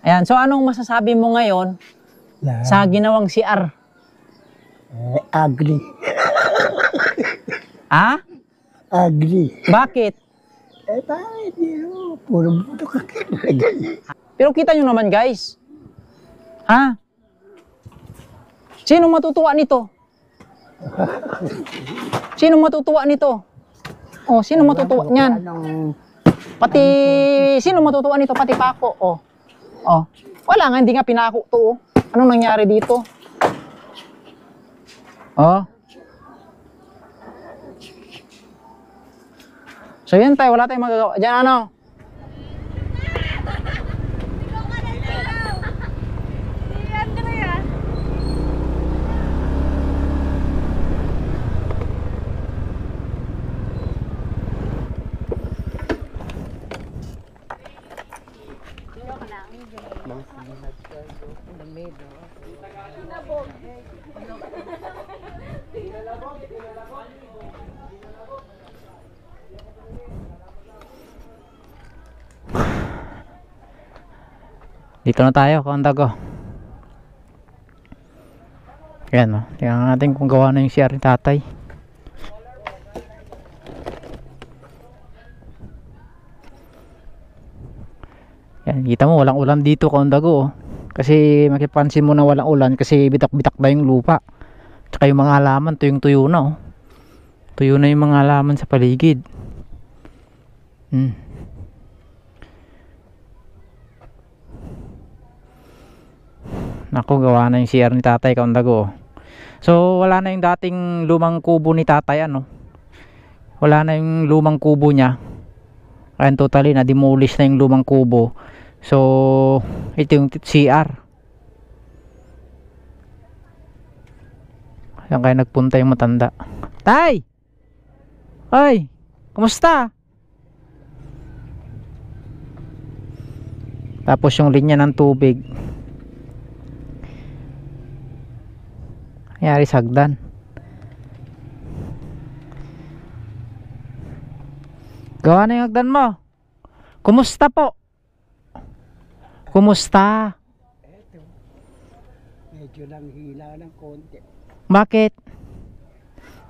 Ayan, so anong masasabi mo ngayon sa ginawang CR? Ugly. Ha? Ugly. Bakit? Bakit yun? Puro buto ka kinalagay. Pero kita nyo naman guys. Ha? Sino matutuwa nito? Sino matutuwa nito? Oh, sino matutuwa niyan? Pati, sino matutuwa nito? Pati Paco. Oh. Oh. Wala nga, hindi nga pinako to. Oh. Anong nangyari dito? Oh. So yan tayo, wala tayong magagawa. Diyan ano? Dito na tayo, Kaundago. Yan o. Tingnan natin kung gawa na yung CR ni tatay. Yan, kita mo walang ulan dito, Kaundago. Kasi makipansin mo na walang ulan kasi bitak-bitak na yung lupa. Tsaka yung mga halaman, tuyong-tuyo na oh. Tuyo na yung mga halaman sa paligid. Naku, gawa na yung CR ni tatay, Kaundago. So wala na yung dating lumang kubo ni tatay, ano. Wala na yung lumang kubo niya. Ayan, totally na demolish na yung lumang kubo. So ito yung CR. Ayan, kaya nagpunta yung matanda. Tay! Ay! Kumusta? Tapos yung linya ng tubig, nangyari sa hagdan. Gawa na yung hagdan mo. Kumusta po? Kumusta? Eto. Medyo lang hila ng konti. Bakit?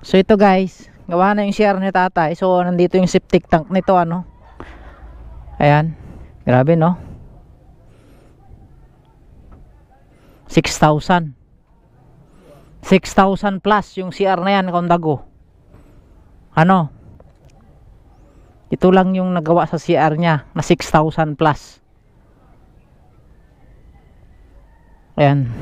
So ito guys, gawa na yung CR ni tatay. So nandito yung septic tank nito, ano. Ayan. Grabe no. 6,000 plus yung CR na yan, Kaundago. Ano? Ito lang yung nagawa sa CR niya na 6,000 plus. Ayan.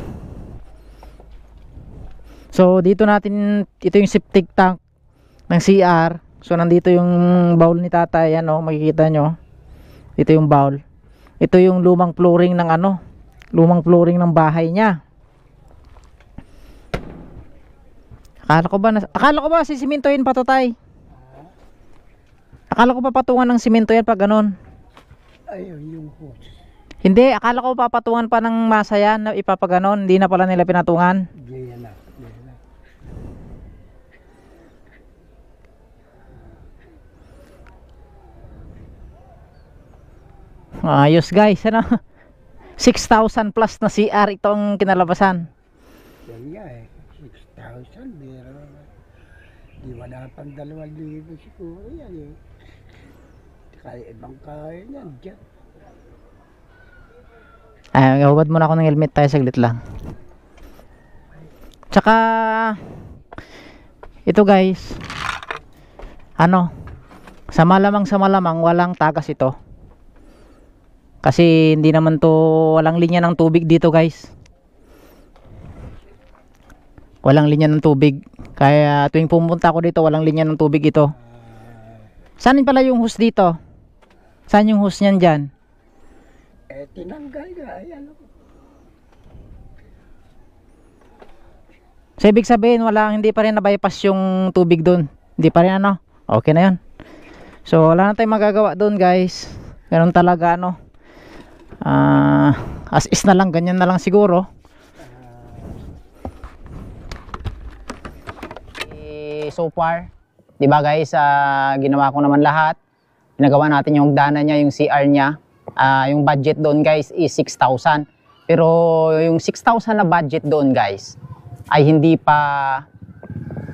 So dito natin, ito yung septic tank ng CR. So nandito yung bowl ni tatay, ano, makikita nyo. Ito yung bowl. Ito yung lumang flooring ng ano, lumang flooring ng bahay niya. Akala ko ba sisimintohin pa to, tay? Akala ko papatungan ng simento yan pag ganun. Ayun yung hose. Hindi, akala ko papatungan pa ng masa yan na ipapaganon. Hindi na pala nila pinatungan. Diyan na. Ayos guys, ano? 6,000 plus na CR itong kinalabasan. Yan nga eh. 6,000. Meron. Di wala pang 2,000 siguro yan eh. Kaya ibang kaya yan dyan. Ay, hubad muna ako ng helmet tayo saglit lang. Tsaka ito guys, ano, sa malamang walang tagas ito. Kasi hindi naman to, walang linya ng tubig dito guys. Walang linya ng tubig. Kaya tuwing pumunta ako dito, walang linya ng tubig ito. Saan pala yung hose dito? Saan yung hose niyan dyan? Eh, tinanggal nga. Ayan. So ibig sabihin, hindi pa rin na-bypass yung tubig doon. Hindi pa rin, ano? Okay na yun. So wala na tayong magagawa doon guys. Ganun talaga, ano. As is na lang, ganyan na lang siguro. So far, 'di ba guys, ginawa ko naman lahat. Ginagawa natin yung hagdanan niya, yung CR niya. Yung budget doon guys is 6,000. Pero yung 6,000 na budget doon guys ay hindi pa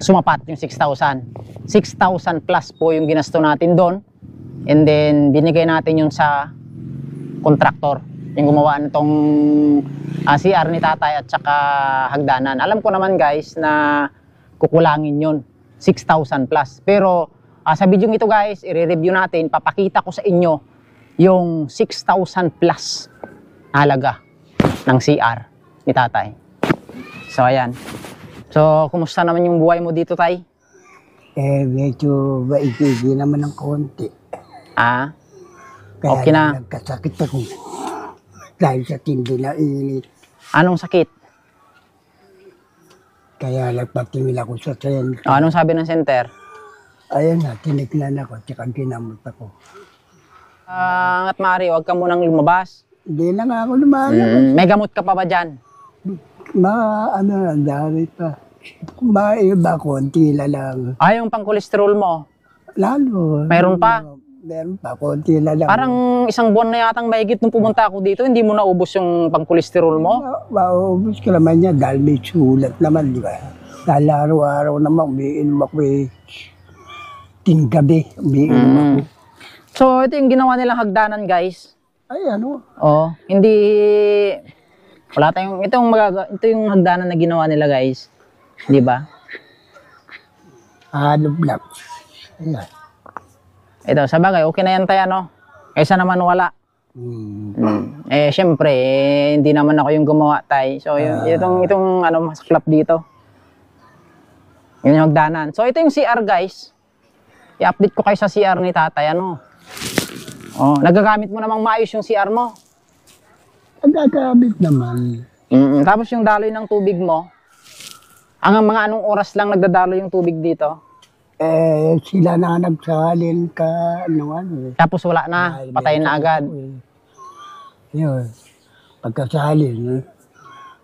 sumapat yung 6,000. 6,000 plus po yung ginasto natin doon. And then binigay natin yung sa contractor, yung gumawa nitong CR ni tatay at saka hagdanan. Alam ko naman guys na kukulangin yun, 6,000 plus. Pero sa video ito guys, i-review natin, papakita ko sa inyo yung 6,000 plus halaga ng CR ni tatay. So ayan. So kumusta naman yung buhay mo dito tay? Medyo maigigi naman ng konti. Kaya Kaya okay na. nagkasakit ako. Dahil sa tindi na init. Anong sakit? Kaya nagpatingin ako sa tren. Anong sabi ng center? Ayan na, tinignan ako, tsaka ginamot ako. At maaari, huwag ka munang lumabas. Hindi na nga ako lumalabas. May gamot ka pa ba dyan? Ang dami pa. Maiba, konti na lang. Yung pang-cholesterol mo. Lalo. Meron pa? Meron pa, konti na lang. Parang isang buwan na yatang mahigit nung pumunta ako dito, hindi mo naubos yung pang-cholesterol mo? Maubos ko naman yan dahil may sulat naman, di ba? Dahil araw-araw naman, umiinom ako gabi, umiinom ako. So, ito yung ginawa nilang hagdanan, guys. Ay, ano? Hindi, wala tayong, ito yung hagdanan na ginawa nila, guys. Di ba? Ano lang. Ayan. Ito, sa bagay, okay na yan tayo, no? Kaysa naman wala. Syempre, hindi naman ako yung gumawa, tay. So, itong masaklap dito. Yun yung hagdanan. So, ito yung CR, guys. I-update ko kayo sa CR ni tatay, ano? Nagagamit mo namang maayos yung CR mo. Nagagamit naman. Tapos yung daloy ng tubig mo, ang mga anong oras lang nagdadaloy yung tubig dito? Sila na nagsalin ka, Tapos wala na, patayin na agad. Yun. Pagkasalin,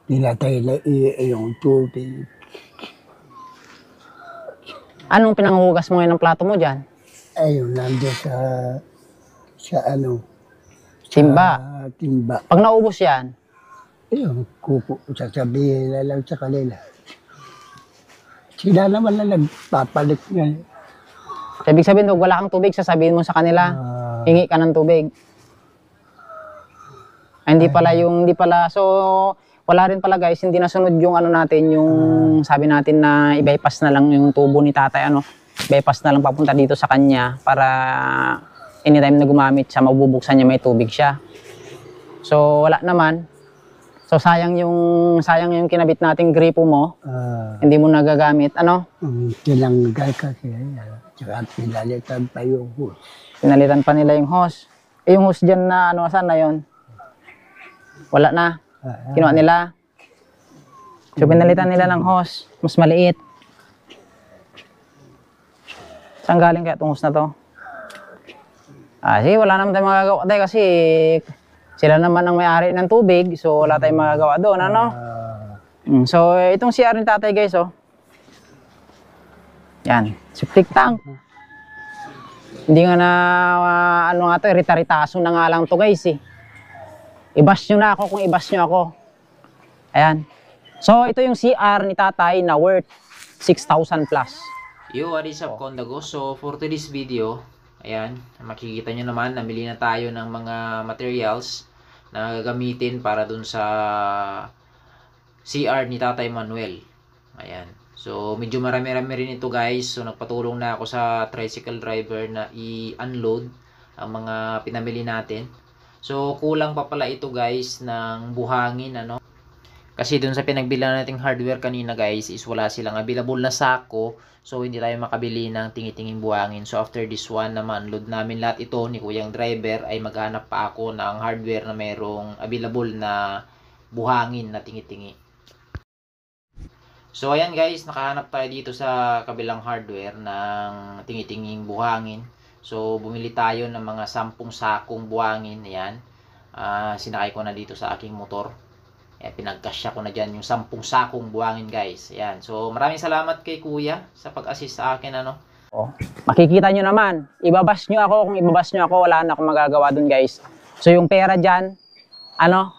pinatay na yung tubig. Anong pinanghugas mo ngayon ng plato mo dyan? Ayun, nandiyan sa Timba. Timba. Pag naubos yan, Ayun, sasabihin na lang sa kanila. Sila naman na nagpapalit nga. ibig sabihin, wag wala kang tubig, sasabihin mo sa kanila, hingi ka ng tubig. Hindi pala, so, wala rin pala guys, hindi nasunod yung natin, yung sabi natin na i-bypass na lang yung tubo ni tatay, bypass na lang papunta dito sa kanya para anytime na gumamit siya, mabubuksan niya, may tubig siya. So, wala naman. So, sayang yung kinabit nating gripo mo, hindi mo nagagamit, Tinanggal kasi, tsaka pinalitan pa yung hose. Pinalitan pa nila yung hose. Yung hose dyan na, saan na yun? Wala na. Kinuha nila. So, pinalitan nila ng hose. Mas maliit. Saan galing kaya itong hose na to? Sige, wala naman tayong magagawa tayo kasi sila naman ang may-ari ng tubig. So, wala tayong magagawa doon, So, itong CR ni tatay, guys, Yan. Septic tank. Hindi nga na, rita-ritaso na nga lang to, guys, I-bash nyo na ako kung i-bash nyo ako. Ayan. So, ito yung CR ni tatay na worth 6,000 plus. Yo, what is up, Kondago? So, for today's video, ayan, makikita nyo naman, namili na tayo ng mga materials na gagamitin para dun sa CR ni Tatay Manuel. Ayan. So, medyo marami-rami rin ito, guys. So, nagpatulong na ako sa tricycle driver na i-unload ang mga pinamili natin. So, kulang pa pala ito, guys, ng buhangin, Kasi dun sa pinagbilan nating hardware kanina, guys, is wala silang available na sako. So, hindi tayo makabili ng tingi-tinging buhangin. So, after this one naman, load namin lahat ito ni Kuyang Driver, ay maghanap pa ako ng hardware na mayroong available na buhangin na tingi-tingi. So, ayan guys, nakahanap tayo dito sa kabilang hardware ng tingi-tinging buhangin. So, bumili tayo ng mga 10 sakong buhangin. Ayan. Sinakay ko na dito sa aking motor. Pinagkasya ko na dyan yung 10 sakong buhangin, guys. Ayan. So, maraming salamat kay Kuya sa pag-assist sa akin, Makikita nyo naman. Ibabash nyo ako. Kung ibabash nyo ako, wala na akong magagawa dun, guys. So yung pera dyan, ano,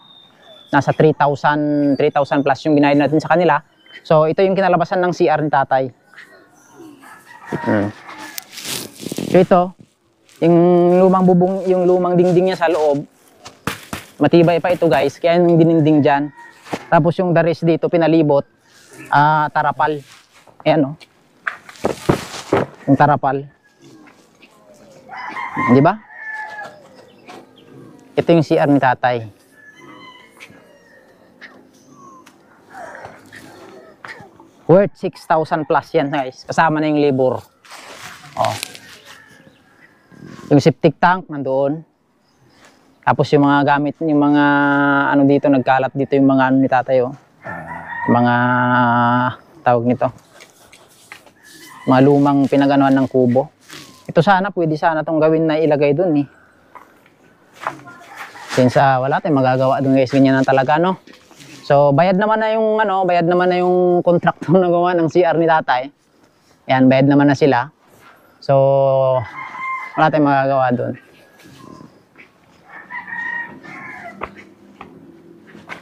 nasa 3,000 plus yung binayad natin sa kanila. So ito yung kinalabasan ng CR ni tatay. So ito, yung lumang bubong, yung lumang dingding niya sa loob, matibay pa ito guys, kaya yung dininding dyan. Tapos yung the rest dito, pinalibot, tarapal. Ayan o. Yung tarapal. Di ba? Ito yung CR ni tatay. Worth 6,000 plus yan guys. Kasama na yung labor. Oh. Yung septic tank nandoon. Tapos yung mga gamit, yung mga ano dito, nagkalat dito yung mga ano ni tatay oh. Mga tawag nito. Mga lumang pinaganuan ng kubo. Ito sana, pwede sana itong gawin na ilagay dun eh. Since wala tayong magagawa dun guys, ganyan na talaga no. So bayad naman na yung ano, bayad naman na yung kontraktor na gawa ng CR ni tatay. Yan, bayad naman na sila. So wala tayong magagawa dun.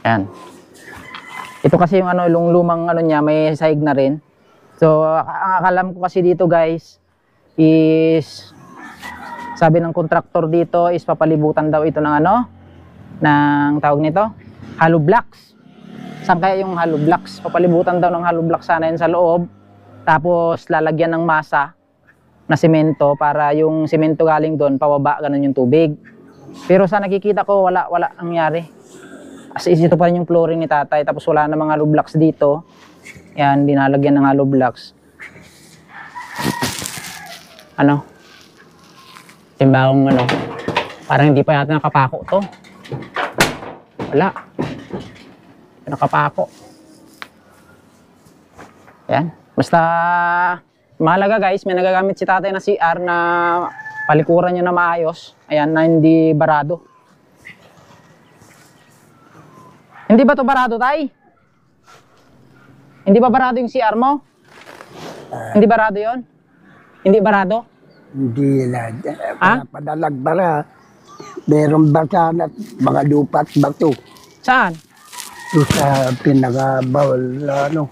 Yan. Ito kasi yung ano, yung lumang ano niya, may sahig na rin. So ang akalam ko kasi dito guys is sabi ng kontraktor dito is papalibutan daw ito ng ano, ng tawag nito, hollow blocks. Saan kaya yung hollow blocks? Papalibutan daw ng hollow blocks sana yun sa loob. Tapos lalagyan ng masa na semento para yung semento galing doon pababa, ganun yung tubig. Pero sa nakikita ko wala nangyari. As is ito pa rin yung flooring ni tatay, tapos wala na mga hollow blocks dito. Yan, dinalagyan ng hollow blocks. Ano? Timbang ano? Parang hindi pa yata nakapako to. Wala. Nakapako. Yan. Basta mahalaga guys, may nagagamit si tatay na CR na palikuran niya na maayos. Ayan, na hindi barado. Hindi ba to barado, tay? Hindi ba barado yung CR mo? Hindi barado yon? Hindi barado? Hindi na. Padalagbara. Meron ba sana mga lupa at bato? Saan? Doon sa pinaka-bawal na ano,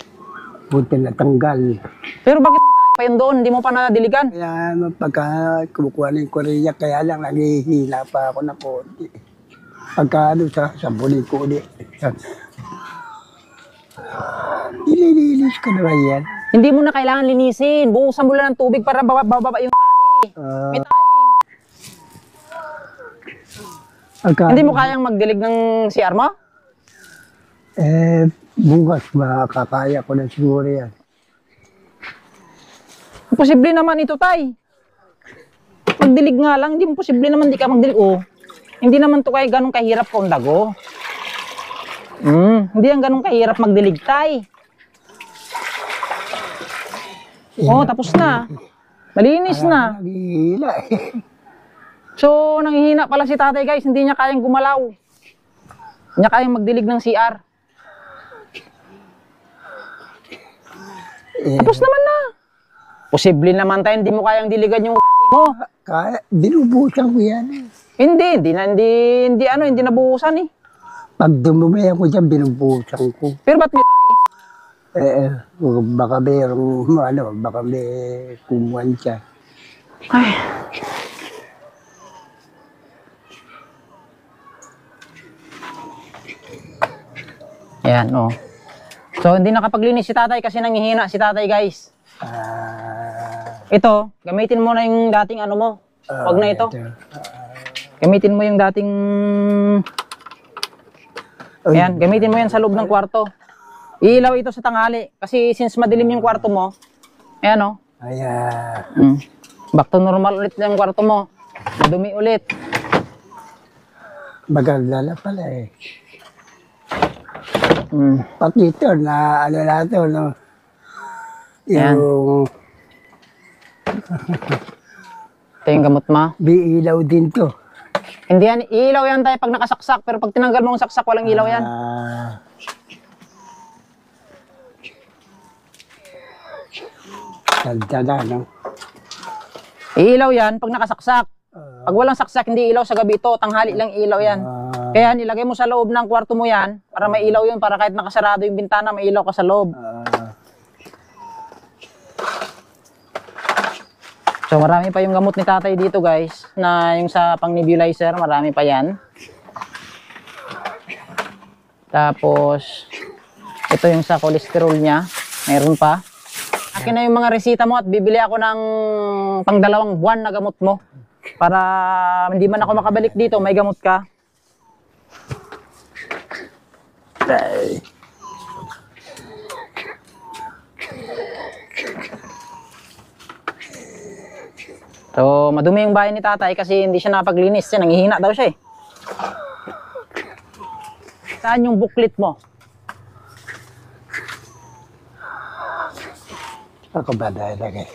buti natanggal. Pero bakit may tayo pa yun doon? Hindi mo pa nadiligan? Kaya pagka kumukuha ng Korea, kaya lang naghihila pa ako ng konti. Pagka ano sa buling ko ulit. Ililinis ko naman yan. Hindi mo na kailangan linisin. Buhusan mo lang ng tubig para bababa yung tae. May tae. Hindi mo kayang magdilig ng CR mo? Bukas makakaya ko na siguro yan. Posible naman ito, tay. Magdilig nga lang, hindi mo posible naman di ka magdilig. Oh, hindi naman to kaya ganun kahirap kung dago. Hindi ang ganun kahirap magdilig, tay. Oh, tapos na. Malinis na. Naghihila eh. So, nanghihina pala si tatay guys, hindi niya kayang gumalaw. Hindi niya kayang magdilig ng CR. Tapos naman na. Posible naman tayo, hindi mo kayang diligan yung mo. Kaya, binubusan ko yan eh. Hindi nabuhusan eh. Pag dumumaya ko dyan, binubusan ko. Pero ba't may tayo? Baka mayroong, baka may kumuhan siya. Ay. Ayan, oh. So, hindi nakapaglinis si tatay kasi nanghihina si tatay, guys. Ito, gamitin mo na yung dating ano mo. Huwag na ito. Gamitin mo yung dating... Ayan, gamitin mo yan sa loob ng kwarto. Iilaw ito sa tanghali. Kasi since madilim yung kwarto mo, ayan, oh. Ayan. Back to normal ulit yung kwarto mo. Madumi ulit. Maganda pala eh. Pati ito na ano na ito, no? Yung... Ito yung gamot mo. Biilaw din to. Hindi yan, ilaw yan tayo pag nakasaksak. Pero pag tinanggal mo ang saksak, walang ilaw yan. Ganda na, no? Ilaw yan pag nakasaksak. Pag walang saksak, hindi ilaw sa gabi ito. Tanghali lang ilaw yan. Kaya nilagay mo sa loob ng kwarto mo yan para may ilaw yun. Para kahit nakasarado yung bintana, may ilaw ka sa loob. So marami pa yung gamot ni tatay dito guys. Na yung sa pang nebulizer, marami pa yan. Tapos, ito yung sa cholesterol niya. Meron pa. Akin na yung mga resita mo at bibili ako ng pang 2 buwan na gamot mo. Para hindi man ako makabalik dito, may gamot ka. So, madumi yung bahay ni tatay kasi hindi siya napaglinis. Nangihina daw siya eh. Saan yung booklet mo? Ako ba dahil lagi?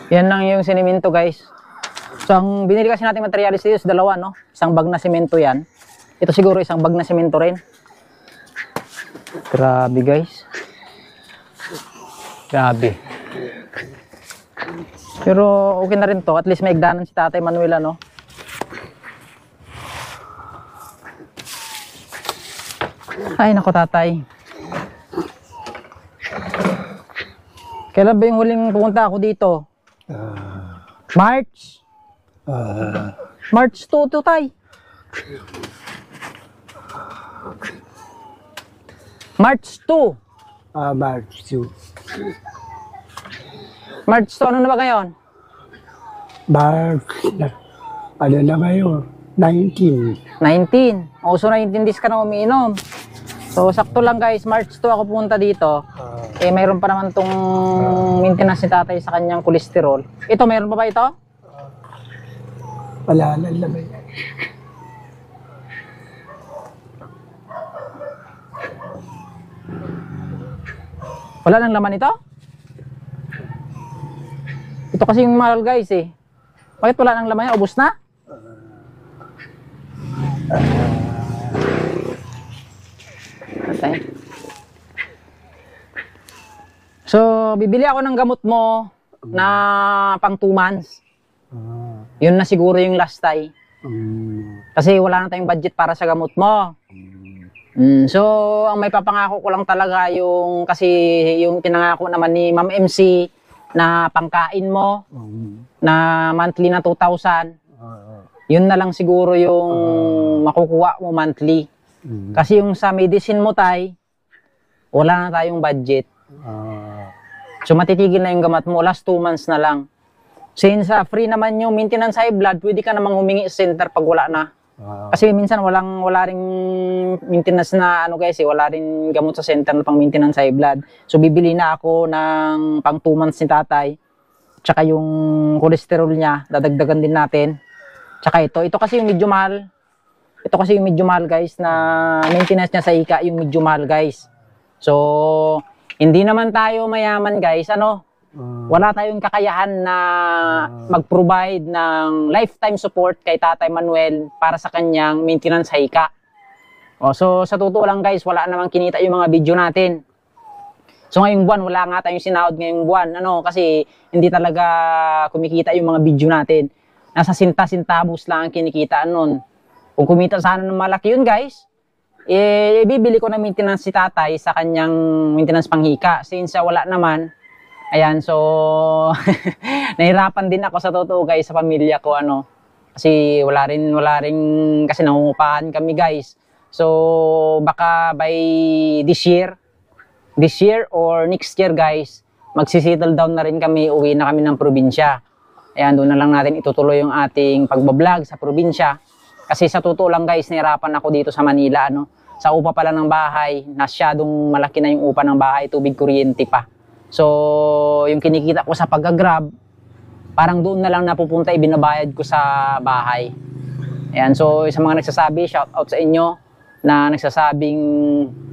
Yan lang yung sinimento guys. So, ang binili kasi natin materialis dito is 2, no? Isang bag na simento yan. Ito siguro isang bag na simento rin. Grabe guys. Grabe. Pero okay na rin to. At least may igdanan si Tatay Manuel, no? Ay, nako tatay. Kailan ba yung huling pumunta ako dito? March? March 2 to tay. March 2. March 2. March 2, ano na ba ngayon? March, ano na ngayon? 19. 19. O, so 19 days ka na umiinom. So, sakto lang guys, March 2 ako pumunta dito. Mayroon pa naman tong maintenance ni tatay sa kanyang kolesterol. Ito, mayroon pa ba ito? Wala na naman. Wala nang laman ito? Ito kasi yung mahal guys eh. Bakit wala nang laman yan? Ubus na? Okay. So, bibili ako ng gamot mo na pang 2 months. Yun na siguro yung last time. Kasi wala na tayong budget para sa gamot mo. So, ang may papangako ko lang talaga yung, kasi yung pinangako naman ni Ma'am MC na pangkain mo, na monthly na 2,000. Yun na lang siguro yung makukuha mo monthly. Kasi yung sa medicine mo tay, wala na tayong budget. So, matitigil na yung gamot mo, last 2 months na lang. Since free naman yung maintenance high blood, pwede ka namang humingi sa center pag wala na. Kasi minsan wala ring maintenance na ano guys, wala ring gamot sa center na pang maintenance high blood. So bibili na ako ng pang 2 months ni tatay. Tsaka yung cholesterol niya, dadagdagan din natin. Tsaka ito kasi yung medyo mahal. Ito kasi yung medyo mahal guys, na maintenance niya sa ika, yung medyo mahal guys. So hindi naman tayo mayaman guys, ano? Wala tayong kakayahan na mag-provide ng lifetime support kay Tatay Manuel para sa kanyang maintenance sa hika. So sa totoo lang guys, wala namang kinita yung mga video natin. So ngayong buwan, wala nga tayong sinahod ngayong buwan. Ano, kasi hindi talaga kumikita yung mga video natin. Nasa sinta-sintabos lang ang kinikita nun. Kung kumita sana ng malaki yun guys, bibili ko na maintenance si tatay sa kanyang maintenance panghika. Since wala naman, ayan, so nahirapan din ako sa totoo guys sa pamilya ko, ano. Kasi wala rin kasi nangungupahan kami guys. So baka by this year or next year guys, magsisettle down na rin kami, uwi na kami ng probinsya. Ayan, doon na lang natin itutuloy yung ating pagbablog sa probinsya. Kasi sa totoo lang guys, nahirapan ako dito sa Manila, ano. Sa upa pala ng bahay, nasyadong malaki na yung upa ng bahay, tubig kuryente pa. So, yung kinikita ko sa pag-grab, parang doon na lang napupunta, ibinabayad ko sa bahay. Ayan, so sa mga nagsasabi, shout out sa inyo na nagsasabing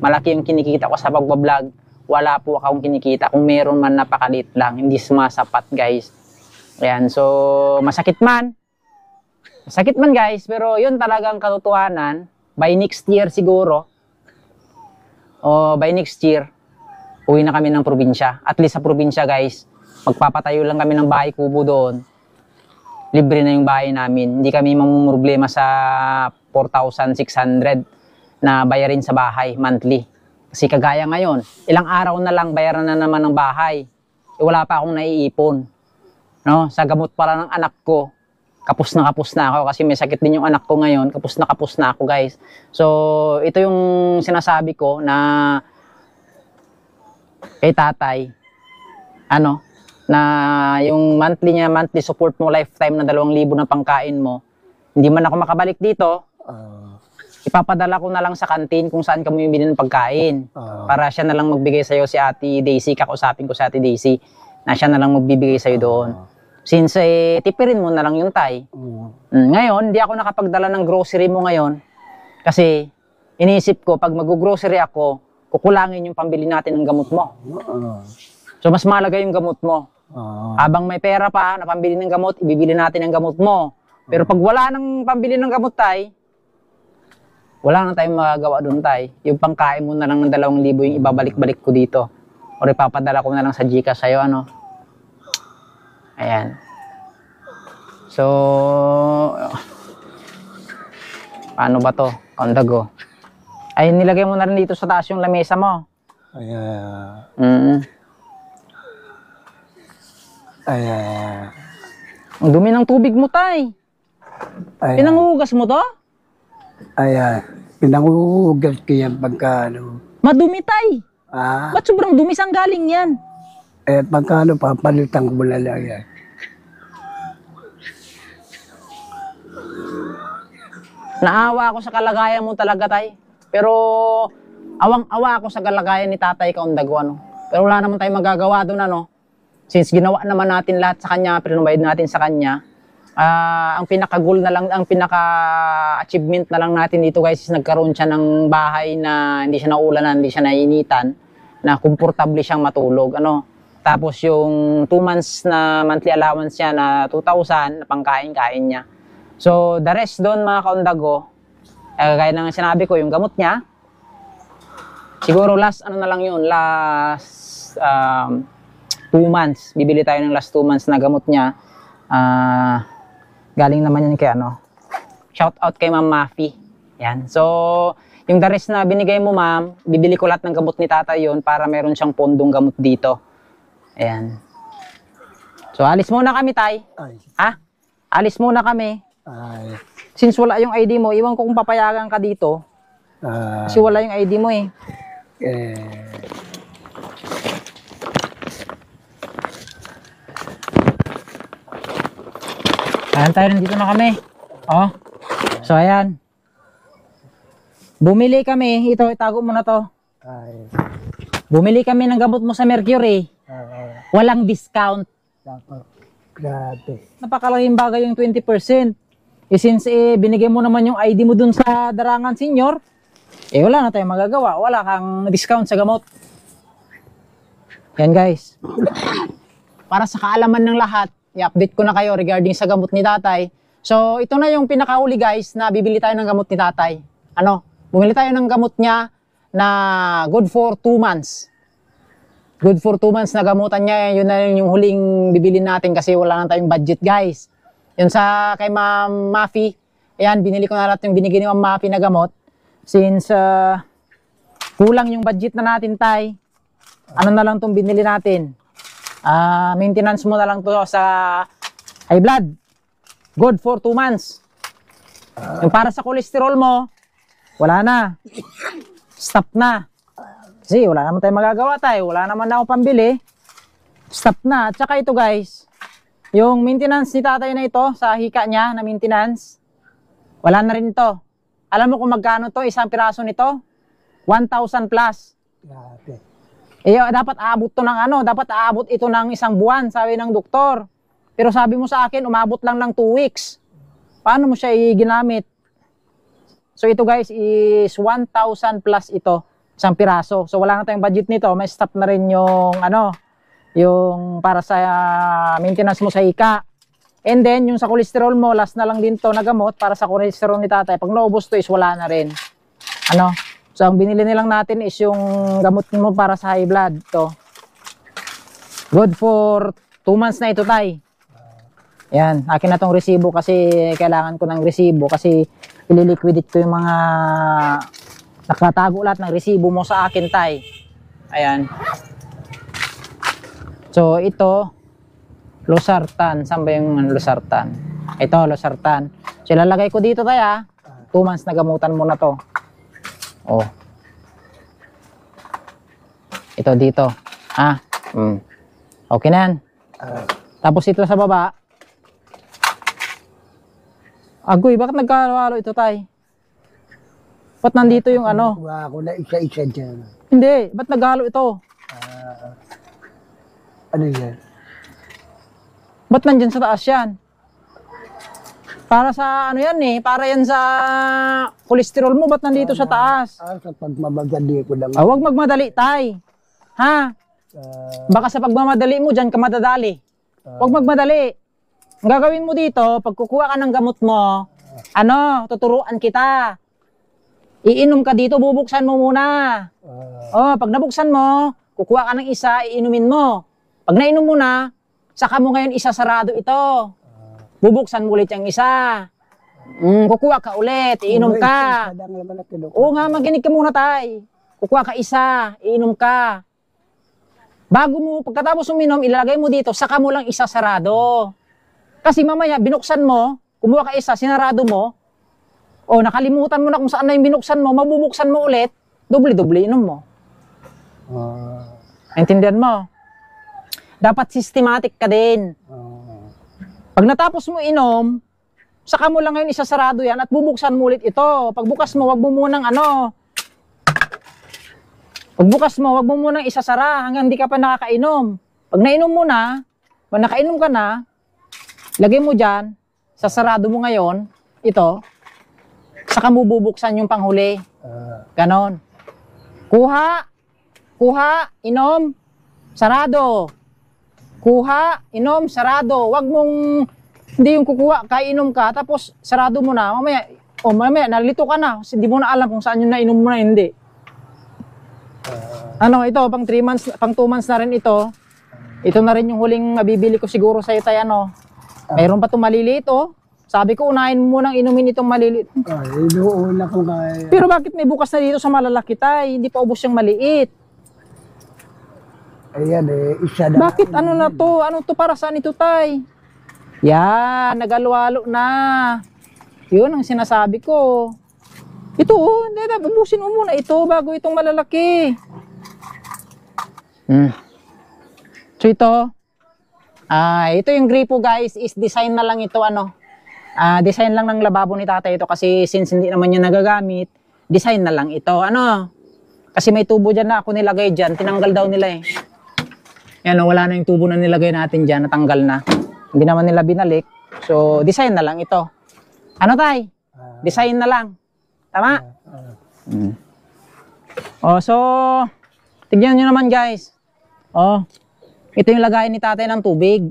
malaki yung kinikita ko sa pagbablog. Wala po akong kinikita. Kung meron man, napakalit lang. Hindi sumasapat guys. Ayan, so masakit man. Masakit man guys, pero yun talagang katotohanan. By next year siguro, o by next year, uwi na kami ng probinsya. At least sa probinsya guys, magpapatayo lang kami ng bahay kubo doon. Libre na yung bahay namin. Hindi kami mamumroblema sa 4,600 na bayarin sa bahay monthly. Kasi kagaya ngayon, ilang araw na lang bayaran na naman ng bahay. Wala pa akong naiipon. No? Sa gamot pala ng anak ko, kapos na ako kasi may sakit din yung anak ko ngayon. Kapos na ako guys. So, ito yung sinasabi ko na kay tatay, ano, na yung monthly support mo, lifetime na 2,000 na pangkain mo, hindi man ako makabalik dito, ipapadala ko na lang sa kantin kung saan ka mo yung bilhin ng pagkain. Para siya na lang magbigay sa'yo, si Ate Daisy, kakausapin ko si Ate Daisy, na siya na lang magbibigay sa'yo doon. Since tipirin mo na lang yung tay. Ngayon, hindi ako nakapagdala ng grocery mo ngayon, kasi iniisip ko, pag mag-grocery ako, kukulangin yung pambili natin ng gamot mo. So, mas malaga yung gamot mo. Habang may pera pa na pambili ng gamot, ibibili natin ang gamot mo. Pero pag wala nang pambili ng gamot, tay, wala na tayong magagawa doon, tay. Yung pangkain mo na lang ng 2,000 yung ibabalik-balik ko dito. O ipapadala ko na lang sa Gcash sa'yo, ano. Ayan. So, paano ba to? Kondago. Ay, nilagay mo na rin dito sa taas yung lamesa mo. Ang dumi ng tubig mo, tay. Pinanguhugas mo to? Pinanguhugas ko yan pagka ano. Madumi, tay. Ba't sobrang dumi? Saan galing yan? Pagka ano, papalitan ko muna lang yan. Naawa ako sa kalagayan mo talaga, tay. Pero awang-awa ako sa kalagayan ni Tatay Kaundago, ano. Pero wala naman tayong magagawa doon, ano. Since ginawa naman natin lahat sa kanya, pinubayad natin sa kanya, ang pinaka-goal na lang, ang pinaka-achievement na lang natin dito guys is nagkaroon siya ng bahay na hindi siya naulanan, hindi siya naiinitan, na komportable siyang matulog, ano. Tapos yung 2 months na monthly allowance niya na 2,000 na pangkain-kain niya. So the rest doon mga Kaundago, gaya ng sinabi ko, yung gamot niya, siguro last ano na lang yun, last 2 months, bibili tayo ng last 2 months na gamot niya. Galing naman yan kay ano, shout out kay Ma'am Mafi. Yan. So, yung the rest na binigay mo, ma'am, bibili ko lahat ng gamot ni tatay yon para meron siyang pondong gamot dito. Ayan. So, alis muna kami, tay. Ha? Alis muna kami. Since wala yung ID mo, iwan ko kung papayagan ka dito. Kasi wala yung ID mo eh. Ayan tayo, nandito na kami. Oh. So ayan. Bumili kami. Ito, itago mo na to. Bumili kami ng gamot mo sa Mercury. Walang discount. Grabe. Napakalaking bagay yung 20%. Since binigay mo naman yung ID mo dun sa Darangan Senior, wala na tayong magagawa. Wala kang discount sa gamot. Yan guys. Para sa kaalaman ng lahat, i-update ko na kayo regarding sa gamot ni tatay. So, ito na yung pinakahuli guys na bibili tayo ng gamot ni tatay. Ano? Bumili tayo ng gamot niya na good for 2 months. Good for 2 months na gamutan niya. Yun na yung huling bibili natin kasi wala na tayong budget guys. Yun sa kay Ma'am Mafi. Ayan, binili ko na lahat yung binigay ni Ma'am Mafi na gamot. Since kulang yung budget na natin tay. Ano na lang itong binili natin? Maintenance mo na lang to sa high blood. Good for 2 months. Yung para sa cholesterol mo, wala na. Stop na. Kasi wala naman tayong magagawa tayo. Wala naman na ako pambili. Stop na. At saka ito guys, yung maintenance ni tatay na ito, sa hika niya na maintenance, wala na rin to. Alam mo kung magkano to, isang piraso nito? 1,000 plus. Grabe. Dapat aabot to ng ano, dapat aabot ito ng 1 buwan, sabi ng doktor. Pero sabi mo sa akin, umabot lang ng 2 weeks. Paano mo siya ginamit? So ito guys is 1,000 plus ito, isang piraso. So wala na tayong budget nito, may stop na rin yung ano, yung para sa maintenance mo sa hika. And then yung sa cholesterol mo, last na lang din to na gamot para sa cholesterol ni tatay. Pag naubos to is wala na rin. Ano? So ang binili nilang natin is yung gamot mo para sa high blood. To. Good for 2 months na ito, tay. Yan, akin na tong resibo kasi kailangan ko ng resibo kasi ililiquidate ko yung mga nakatago lahat ng resibo mo sa akin, tay. Ayan. So ito, losartan. Saan ba yung losartan? Ito, losartan. So ilalagay ko dito, tay, ha. 2 months na gamutan mo na to. Oh. Ito dito. Ha? Okay na yan. Tapos ito sa baba. Agoy, bakit nagkahalo ito, tay? Ba't nandito yung ano? Kuha ako na isa-isa dyan. Hindi, ba't naghalo ito? Ano yan? Ba't nandyan sa taas yan? Para sa ano yan eh, para yan sa kolesterol mo, ba't nandito sa taas? Sa pagmamadali ko lang. Huwag magmadali, tay. Ha? Baka sa pagmamadali mo, dyan ka madadali. Huwag magmadali. Ang gagawin mo dito, pag kukuha ka ng gamot mo, tuturuan kita. Iinom ka dito, bubuksan mo muna. Pag nabuksan mo, kukuha ka ng isa, iinumin mo. Pag nainom mo na, saka mo ngayon isa sarado ito. Bubuksan mo ulit yung isa. Kukuha ka ulit, iinom ka. Oo nga, maginig ka muna, tay. Kukuha ka isa, iinom ka. Bago mo, pagkatapos uminom, ilalagay mo dito, saka mo lang isa sarado. Kasi mamaya, binuksan mo, kumuha ka isa, sinarado mo, nakalimutan mo na kung saan na yung binuksan mo, mabubuksan mo ulit, doble-doble inom mo. Naintindihan mo? Dapat systematic ka din. Pag natapos mo inom, saka mo lang ngayon isasarado yan at bubuksan mo ulit ito. Pagbukas mo, wag mo munang Pagbukas mo, wag mo munang isasara hanggang hindi ka pa nakakainom. Pag nainom mo na, pag nakainom ka na, lagay mo dyan, sasarado mo ngayon, ito, saka mo bubuksan yung panghuli. Ganon. Kuha, inom, sarado. Kuha, inom, sarado. Wag mong, hindi yung kukuha, kainom ka, tapos sarado mo na, mamaya, nalito ka na, hindi mo na alam kung saan yung nainom mo na, hindi. Ito, pang 3 months, pang 2 months na rin ito. Ito na rin yung huling mabibili ko siguro sa'yo, tay, Mayroon pa itong maliliit, Sabi ko, unahin mo munang inumin itong maliliit. Inuuna ko kaya. Pero bakit may bukas na dito sa malalaki, tay? Hindi pa ubos yung maliit. Ayan isa na. Bakit na to? Ano to, para saan ito, tay? Yan, nagalwalo na. Yun ang sinasabi ko. Ito, hindi na, ubusin mo muna ito bago itong malalaki. So ito, ito yung gripo, guys, is design na lang ito, design lang ng lababo ni tatay ito kasi since hindi naman niya nagagamit, design na lang ito, kasi may tubo dyan na ako nilagay dyan, tinanggal daw nila yan, wala na yung tubo na nilagay natin dyan, natanggal na, hindi naman nila binalik, so design na lang ito. Tay? Design na lang. Tama? So, tignan nyo naman, guys. Ito yung lagayan ni tatay ng tubig.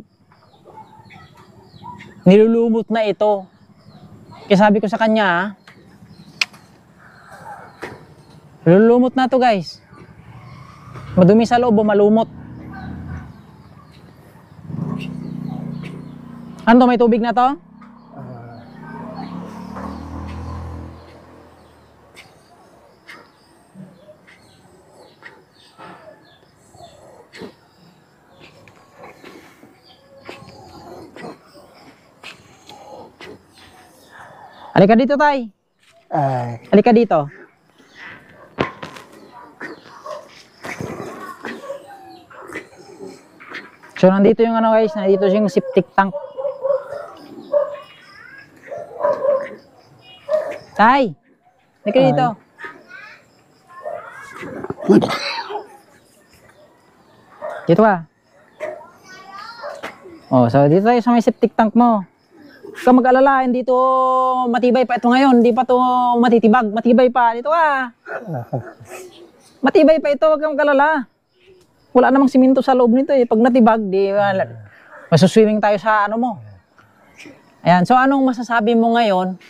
Nilulumot na ito. Kaya sabi ko sa kanya, nilulumot na to, guys. Madumi sa loob o malumot. Ano, may tubig na to? Halika dito, tay. Halika dito. So, nandito yung guys, nandito yung septic tank. Tay, halika dito. Dito ka. So dito tayo sa may septic tank mo. Huwag ka mag-alala, hindi to matibay pa ito ngayon, hindi pa to matitibag, matibay pa. Dito ka. Matibay pa ito, huwag ka mag-alala. Wala namang siminto sa loob nito Pag natibag, masuswimming tayo sa mo. Ayan, so anong masasabi mo ngayon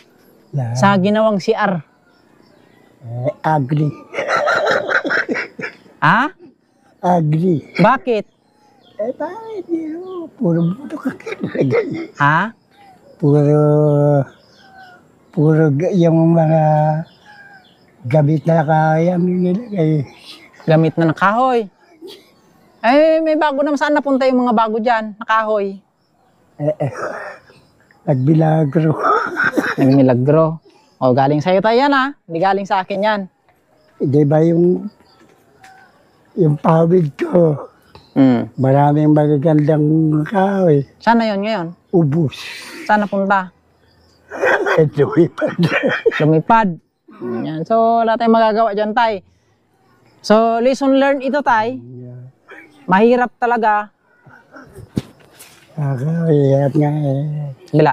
sa ginawang CR? Ugly. Ha? Ugly. Bakit? Bakit yun? Puro buto ka kinagay. Ha? Puro yung mga gamit na kaya nilagay. Gamit na ng kahoy. Eh, may bago naman. Saan napunta yung mga bago dyan? Nakahoy. Nagbilagro. Nagmilagro. O, galing sa'yo tayo yan ha. Hindi galing sa akin yan. Di ba yung pawid ko, maraming magagandang kahoy. Saan na yun ngayon? Ubus. Saan napunta? Lumipad. Lumipad. Yan. So, wala tayong magagawa dyan, tay. So, lesson learned ito, tay. Mahirap talaga. Hirap nga eh. Bila.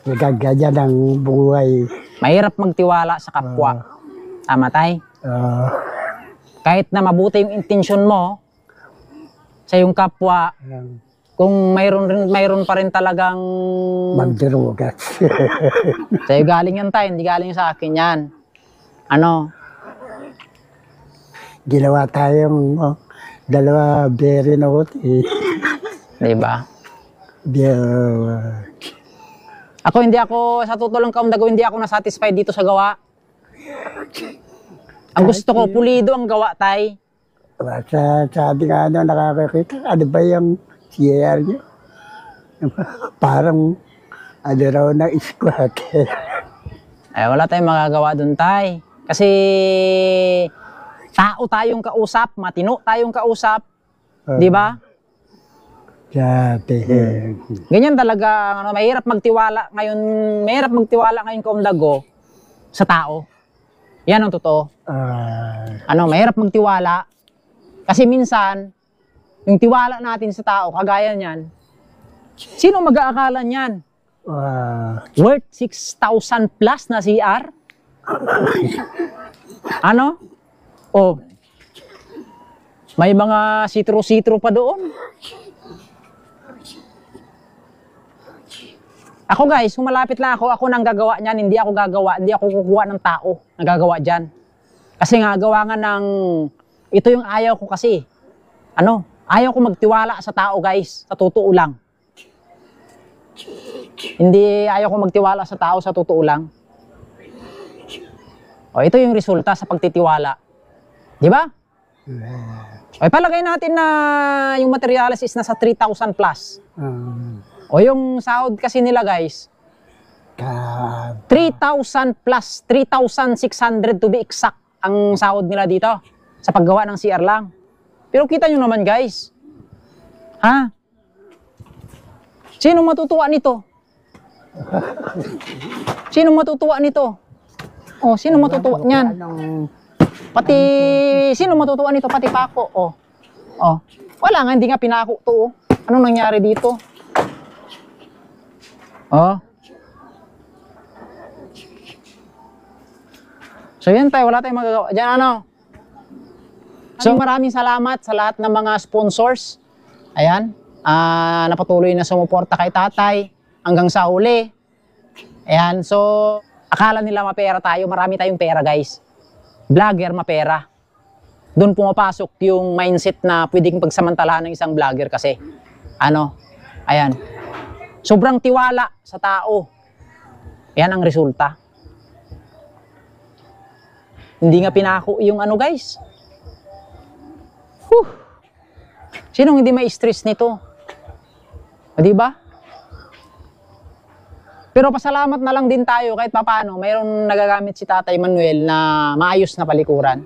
Nagagaya ng buhay. Mahirap magtiwala sa kapwa. Tama, tay? Kahit na mabuti yung intensyon mo sa yung kapwa, kung mayroon pa rin talagang magdirugat. sa'yo galing yan, tay. Hindi galing sa akin yan. Ano? Ginawa tayong dalawa very naughty. Diba? Ako, sa totoo lang kaundago, hindi ako nasatisfied dito sa gawa. Ang gusto ko, pulido ang gawa, tay. Sa ating nakakakita, ano ba yung CR nyo? Parang ano raw na squat. Wala tayong magagawa dun, tay. Kasi tao tayong kausap, matino tayong kausap. Di ba? Ganyan talaga, mahirap magtiwala ngayon kaundago sa tao. Yan ang totoo. Mahirap magtiwala. Kasi minsan, yung tiwala natin sa tao, kagaya niyan, sino mag-aakala niyan? Worth 6,000 plus na CR? Ano? Oh, may mga sitro-sitro pa doon. Ako guys, kung malapit lang ako nang gagawa niyan, hindi ako kukuha ng tao na gagawa dyan. Kasi nga, gawa nga ng, ito yung ayaw ko kasi. Ayaw ko magtiwala sa tao guys, sa totoo lang. Hindi ayaw ko magtiwala sa tao sa totoo lang. O, ito yung resulta sa pagtitiwala. Di ba? O, palagay natin na yung materials is nasa 3,000 plus. O yung sahod kasi nila guys, 3,000 plus, 3,600 to be exact ang sahod nila dito sa paggawa ng CR lang. Pero kita nyo naman guys, ha? Sino matutuwa nito? Sino matutuwa nito? O, sino matutuwa niyan? Pati, sino matutuwa nito? Pati pa ako. O, wala nga, hindi nga pinako to. Anong nangyari dito? So yan tayo, wala tayong magagawa. Diyan So maraming salamat sa lahat ng mga sponsors. Ayan, napatuloy na sumuporta kay tatay hanggang sa huli. Ayan, so akala nila mapera tayo, marami tayong pera guys. Vlogger mapera. Doon pumapasok yung mindset na pwedeng pagsamantalahan ng isang vlogger kasi. Ayan. Sobrang tiwala sa tao. Yan ang resulta. Hindi nga pinako yung guys. Sinong hindi may stress nito? Di ba? Pero pasalamat na lang din tayo kahit papaano. Mayroong nagagamit si Tatay Manuel na maayos na palikuran.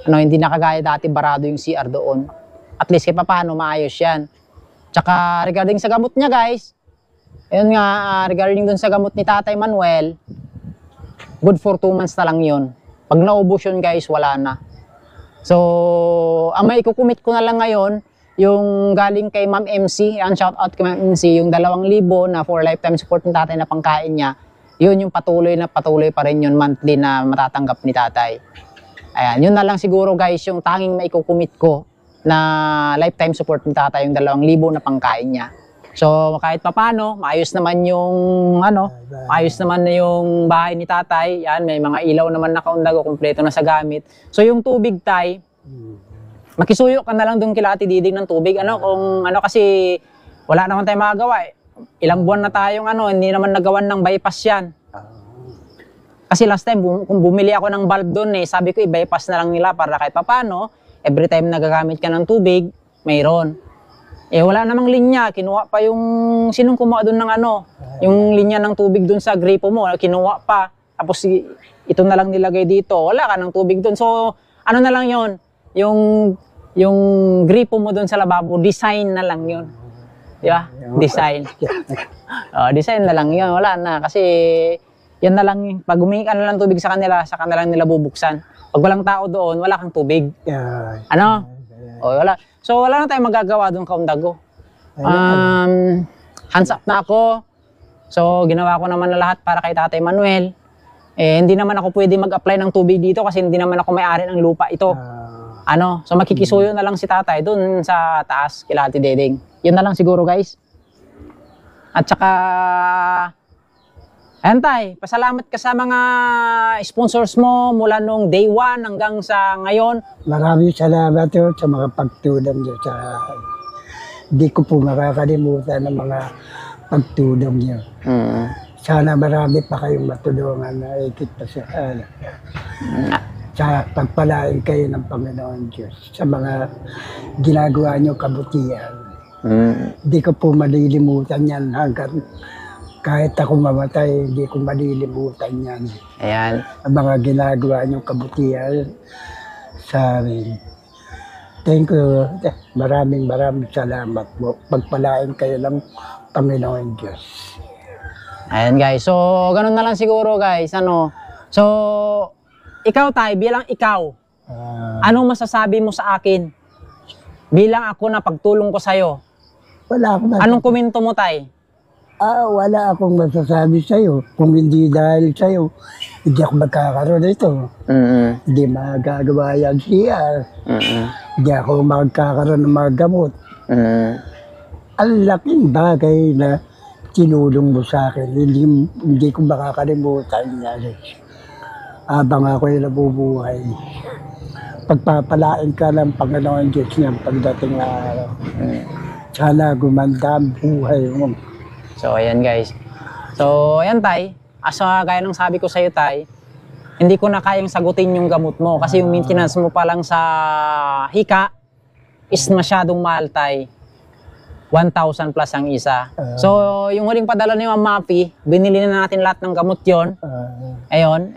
Hindi na kagaya dati barado yung CR doon. At least kahit papaano maayos yan. Tsaka regarding sa gamot niya guys, ayun nga, regarding dun sa gamot ni Tatay Manuel, good for 2 months na lang yun. Pag naubos yun guys, wala na. So, ang may kukumit ko na lang ngayon, yung galing kay Ma'am MC, yan shout out kay Ma'am MC, yung 2,000 na for lifetime support ng tatay na pangkain niya, yun yung patuloy pa rin yun monthly na matatanggap ni tatay. Ayan, yun na lang siguro guys, yung tanging may kukumit ko na lifetime support ng tatay, yung 2,000 na pangkain niya. So kahit papano, maayos naman yung maayos naman na yung bahay ni tatay. Yan, may mga ilaw naman na kaundago, kumpleto na sa gamit. So yung tubig tay, makisuyo ka na lang doon kila Ate Diding ng tubig. Kasi wala naman tayong magagawa eh. Ilang buwan na tayong hindi naman nagawan ng bypass yan. Kasi last time, kung bumili ako ng bulb doon sabi ko i-bypass na lang nila para kahit papano, every time nagagamit ka ng tubig, mayroon. Wala namang linya, kinuha pa sinong kumuha doon ng yung linya ng tubig doon sa gripo mo, kinuha pa. Tapos ito na lang nilagay dito, wala ka ng tubig doon. So, na lang yon, yung gripo mo doon sa lababo, design na lang yon. Di ba? Design. Design na lang yun, wala na. Kasi, yan na lang, pag humingi ka na lang tubig sa kanila lang nila bubuksan. Pag walang tao doon, wala kang tubig. Wala. So, wala na tayong magagawa doon, kaundago. Hands up na ako. So, ginawa ko naman na lahat para kay Tatay Manuel. Hindi naman ako pwede mag-apply ng tubig dito kasi hindi naman ako may-ari ng lupa ito. So, makikisuyo na lang si Tatay doon sa taas, kila Ate Diding. Yun na lang siguro, guys. At saka, ayan tay, pasalamat ka sa mga sponsors mo mula nung day 1 hanggang sa ngayon. Maraming salamat sa mga pagtulong niyo Hindi ko po makakalimutan ng mga pagtulong niyo. Sana marami pa kayong matulungan na ikit pa sa sa pagpalain kayo ng Panginoon Diyos sa mga ginagawa niyo kabutihan. Hindi ko po malilimutan yan hanggang kahit ako mamatay, hindi ko malilimutan yan. Ayan. Ang mga ginagawa niyong kabutihan sa amin. Thank you. Maraming salamat po. Pagpalain kayo ng Panginoon Diyos. Ayan guys. So, ganun na lang siguro guys. So, ikaw tay, bilang ikaw, anong masasabi mo sa akin? Bilang ako na pagtulong ko sa'yo. Wala akong anong komento mo tay? Wala akong masasabi sa'yo. Kung hindi dahil sa'yo, hindi ako magkakaroon nito. Hindi magagawa yan CR. Hindi ako magkakaroon ng mga gamot. Ang laking bagay na tinulong mo sa akin. Hindi ko makakalimutan yan. Habang ako'y nabubuhay, pagpapalain ka ng Panginoon Diyos niyang pagdating na araw. Sana gumanda ang buhay mo. So, ayan guys. So, ayan tay. Gaya ng sabi ko sa'yo tay, hindi ko na kayang sagutin yung gamot mo. Kasi yung maintenance mo pa lang sa hika is masyadong mahal tay. 1,000 plus ang isa. So, yung huling padala ni Ma'am Mapi, binili na natin lahat ng gamot yon. Ayun.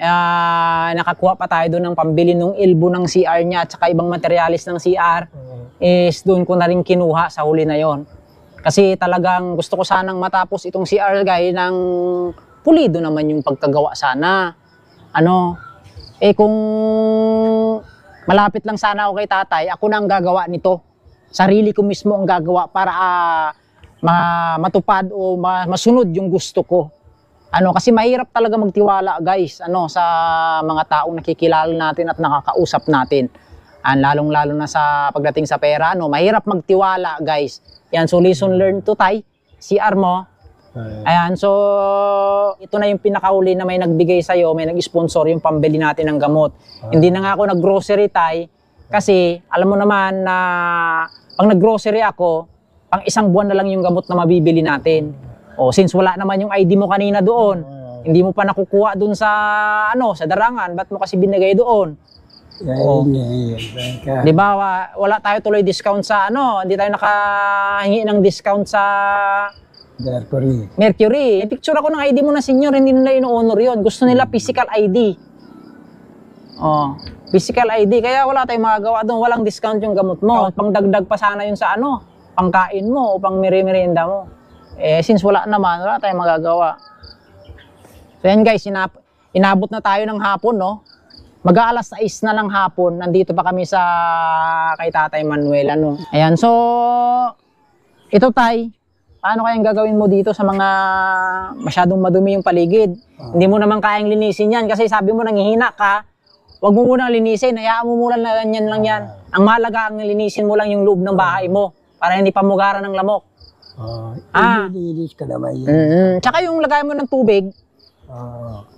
Nakakuha pa tayo doon ng pambili ng ilbo ng CR niya at saka ibang materialis ng CR. Is doon ko na rin kinuha sa huli na yon. Kasi talagang gusto ko sanang matapos itong CR guy ng pulido naman yung pagkagawa sana. Kung malapit lang sana ako kay tatay, ako na ang gagawa nito. Sarili ko mismo ang gagawa para matupad o masunod yung gusto ko. Kasi mahirap talaga magtiwala guys sa mga taong nakikilala natin at nakakausap natin. Lalong-lalo na sa pagdating sa pera, mahirap magtiwala guys. Yan, so lesson learned to tay, CR mo. Ayan, so ito na yung pinakauli na may nagbigay sa'yo, may nag-sponsor yung pambili natin ng gamot. Hindi na nga ako nag-grocery tay, kasi alam mo naman na pag nag-grocery ako, pang isang buwan na lang yung gamot na mabibili natin. Since wala naman yung ID mo kanina doon, hindi mo pa nakukuha doon sa sa darangan, ba't mo kasi binigay doon? Di ba, wala tayo tuloy discount sa hindi tayo nakahingi ng discount sa Mercury. Picture ako ng ID mo na senior, hindi nila ino-honor yun. Gusto nila physical ID. Physical ID, kaya wala tayong magagawa doon, walang discount yung gamot mo. Pangdagdag pa sana yun sa pangkain mo o pang merienda mo. Since wala naman, wala tayong magagawa. So yan guys, inabot na tayo ng hapon, Mag-aalas 6 na lang hapon, nandito pa kami kay Tatay Manuel, Ayan, so, ito tay, paano kayang gagawin mo dito sa mga masyadong madumi yung paligid? Hindi mo naman kayang linisin yan kasi sabi mo nanghihina ka. Huwag mo munang linisin, hayaan mo muna na ganyan lang yan. Ang mahalaga ang linisin mo lang yung loob ng bahay mo para hindi pamugaran ng lamok. Ililinis ka naman yun. Tsaka yung lagay mo ng tubig,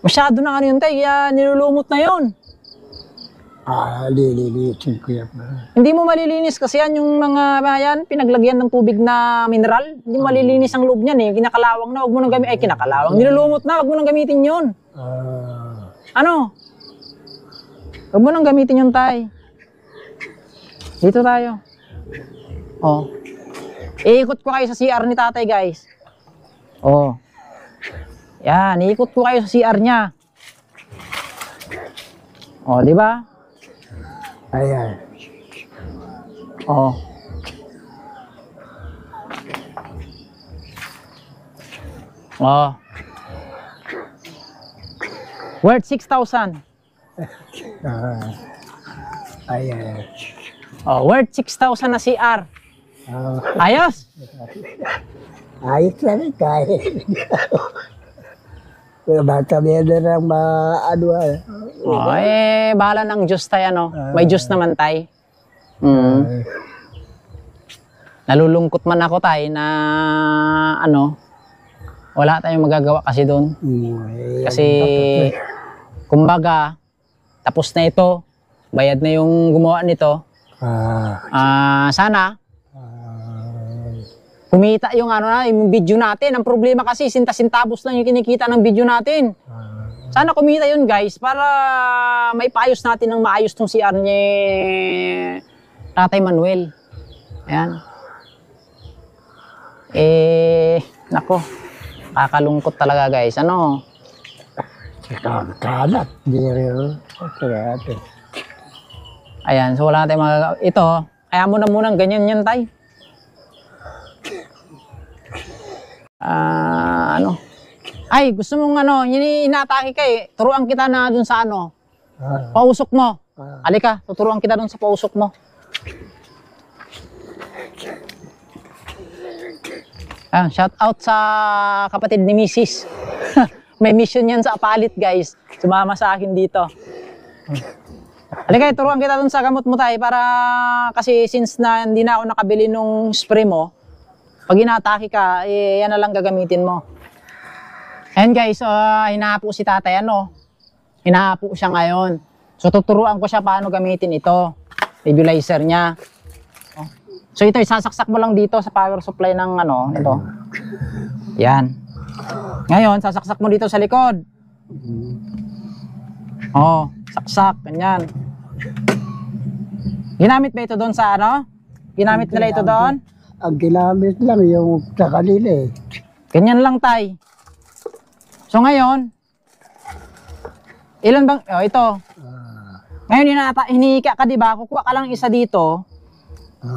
masyado na ano yun tayo, kaya nilulumot na yun. Lilinisin ko yan. Hindi mo malilinis kasi yan yung mga yan, pinaglagyan ng tubig na mineral. Hindi mo malilinis ang loob niyan eh. Kinakalawang na, huwag mo nang gamitin. Ay, kinakalawang. Nilulumot na, huwag mo nang gamitin yun. Ano? Huwag mo nang gamitin yun, tay. Dito tayo. Oh. Iikot ko kayo sa CR ni tatay, guys. Oh. Yan, iikot ko kayo sa CR niya. Oh, di ba? Ayan. Oh. Oh. Worth 6,000. Ayan. Oh, worth 6,000 na CR. Ayos. Ayos na rin kahit. Bata meron ng maano. Oh, bahala ng Diyos tayo, ano. May Diyos naman tay. Nalulungkot man ako tay na ano, wala tayong magagawa kasi doon. Kasi kumbaga tapos na ito, bayad na yung gumawa nito. Sana kumita yung ano na, yung video natin. Ang problema kasi sinta-sintabos lang yung kinikita ng video natin. Sana kumita yun guys para maipaayos natin ng maayos tong CR ni Tatay Manuel. Ayan. Nako. Kakalungkot talaga guys. Ano? Kalat. Ayan. So wala tayong magagawa. Ito. Kaya mo na munang ganyan yan tay. Ano? Ay, gusto mong ano, inaatake ka eh. Turuan kita na dun sa ano. Pausok mo. Halika, tuturuan kita dun sa pausok mo. Shout out sa kapatid ni Mrs. May mission yan sa Apalit guys. Sumama sa akin dito. Halika, turuan kita dun sa gamot mo tayo para kasi since na hindi na ako nakabili nung spray mo, pag inaatake ka, yan na lang gagamitin mo. Ayan guys, hinahapo si tatay ano. Hinahapo siya ngayon. So tuturuan ko siya paano gamitin ito. Nebulizer niya. So ito, isasaksak mo lang dito sa power supply ng ano, ito. Yan. Ngayon, sasaksak mo dito sa likod. Saksak, ganyan. Ginamit ba ito doon sa ano? Ginamit nila ito doon? Ang ginamit lang yung sa kanila eh. Ganyan lang tay. So ngayon, ilan bang, ito. Ngayon hinika ka diba, kukuha ka lang isa dito,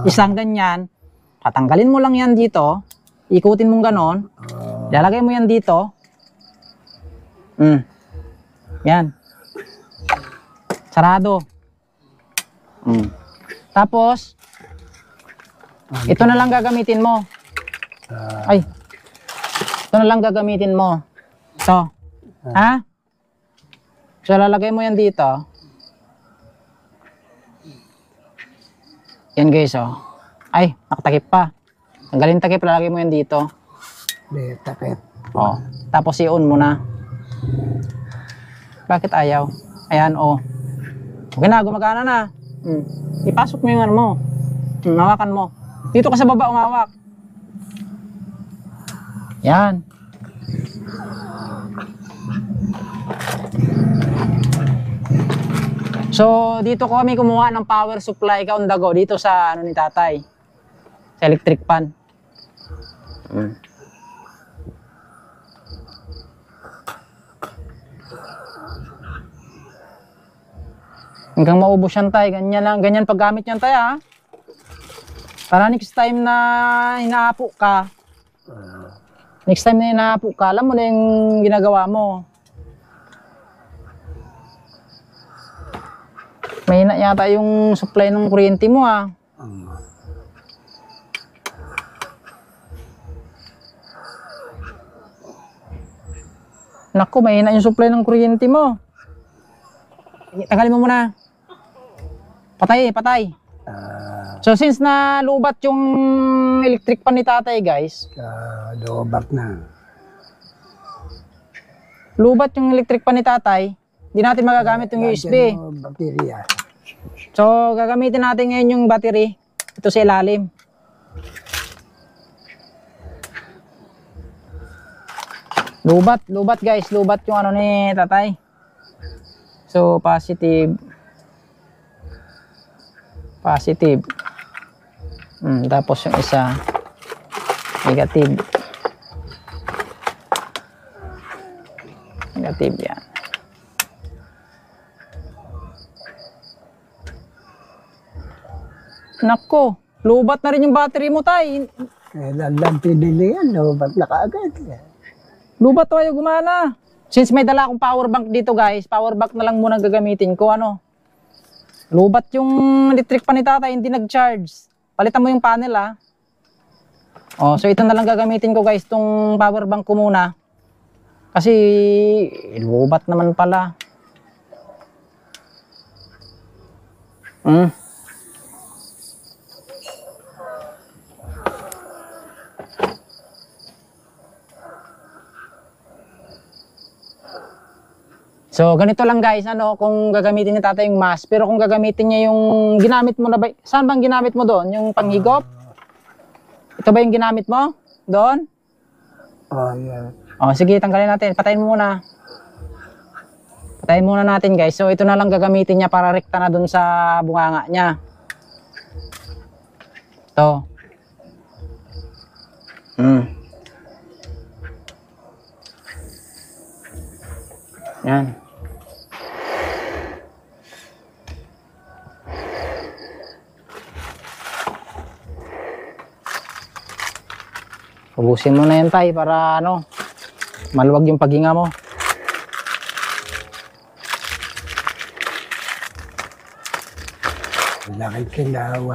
isang ganyan, tatanggalin mo lang yan dito, ikutin mong ganon, lalagay mo yan dito, yan, sarado. Tapos, ito na lang gagamitin mo. Ay, ito na lang gagamitin mo. Ito. Ha? So, lalagay mo yan dito. Yan guys, oh. Ay, nakatakip pa. Tanggalin takip, lalagay mo yan dito. May takip. Oh. Tapos i-on mo na. Bakit ayaw? Ayan, oh. Okay na, gumagana na. Ipasok mo yung ano mo. Hawakan mo. Dito ka sa baba umawak. Yan. So, dito ko kami kumuha ng power supply kaundago dito sa ano ni tatay. Sa electric pan. Hanggang maubos yan tay. Ganyan lang. Ganyan paggamit yan tay ha. Para next time na hinahapo ka, alam mo na yung ginagawa mo. May na yata yung supply ng kuryente mo ah. Naku, may na yung supply ng kuryente mo. Tagalin mo muna. Patay. So since na lubat yung yung electric pan ni tatay, guys. Lobat na. Lubat yung electric pan ni tatay. Hindi natin magagamit yung USB. Baterya. So, gagamitin natin ngayon yung battery. Ito sa ilalim. Lubat guys. Lubat yung ano ni tatay. So, positive. Positive. Tapos yung isa, negative. Negative yan. Nako, lubat na rin yung battery mo, tay. Kailan lang pinili yan, lobat na kaagad. Lubat to, ayaw gumana. Since may dala akong power bank dito, guys, power bank na lang muna gagamitin ko, ano. Lubat yung electric pan ni tatay, hindi nag-charge. Palitan mo yung panel, ah. Oh, so ito na lang gagamitin ko, guys, tong power bank ko muna. Kasi lubat naman pala. So, ganito lang guys, ano, kung gagamitin ni tatay yung mask, pero kung gagamitin niya yung ginamit mo na ba, saan bang ginamit mo doon? Yung panghigop? Ito ba yung ginamit mo? Doon? Oh, yeah. O, sige, tanggalin natin. Patayin mo muna. Patayin muna natin guys. So, ito na lang gagamitin niya para rekta na doon sa bunganga niya. Ito. Yan. Ubusin mo na yan tay para ano, maluwag yung paghinga mo. Laki kinawa.